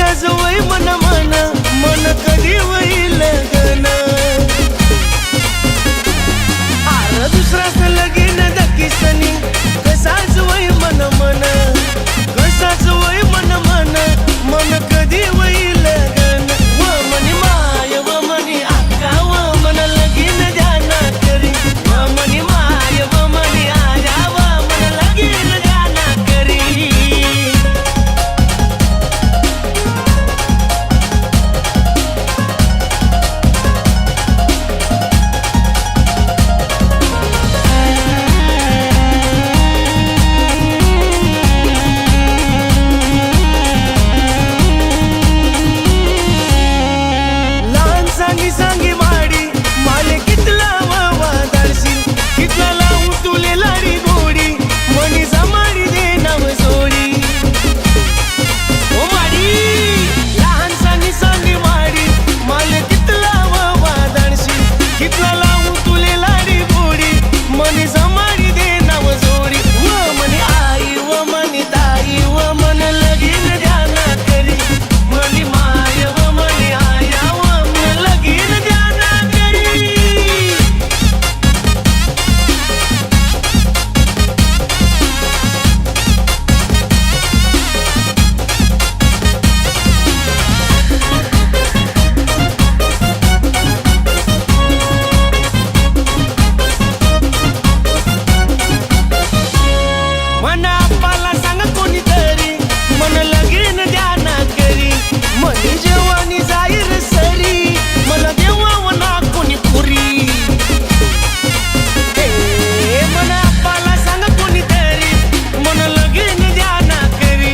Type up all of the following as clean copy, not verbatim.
कसाच वय मन मन मन कधी होईल गण आर दुसराच लगीन दकीसनी कसाच वय मन मन कसाच वय मन मन मन कधी होईल गण व मनी माय व मनी आका व मन लगीन जाना करी व मनी माय व मनी आया व मन लगीन जाना करी सांगी सांगी वाडी माले कितला वावा दर्शी कितला लावू तुले लाडी गोडी मनी जमाडी दे नाव सोडी ओ वाडी लहान सांगी सांगी वाडी माले कितला वावा दर्शी कितला लावू तुले लाडी गोडी मनी जमाडी दे नाव सोडी व मनी आई व मनी ताई व मन लगीन जाना करी मनी माय व मनी आया व मन लगीन जाना करी मन आप्पाला सांग कोणीतरी मन लगीन द्याना करी मनी जेवानी जाईल सरी मला देवा ना कोणी पुरी मन आप्पाला सांग कोणीतरी मन लगीन द्याना करी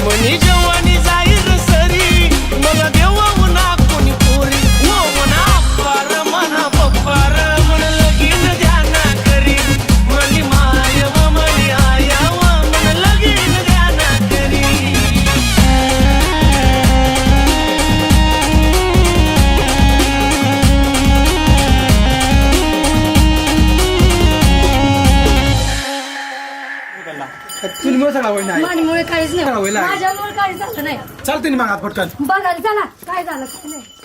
मनी जेवानी जाईल सरी मला देवा ना कोणी पुरी ओ मन आप्पार मन पप्पार मन लगीन द्याना करी मनी माय व मनी आया व मन लगीन द्याना करी तुझ्यामुळे सगळा होईल नाही माझ्यामुळे काहीच नाही होईल. माझ्यामुळे काही झालं नाही चालते ना मग हात पटकन बघायला चला काय झालं काय नाही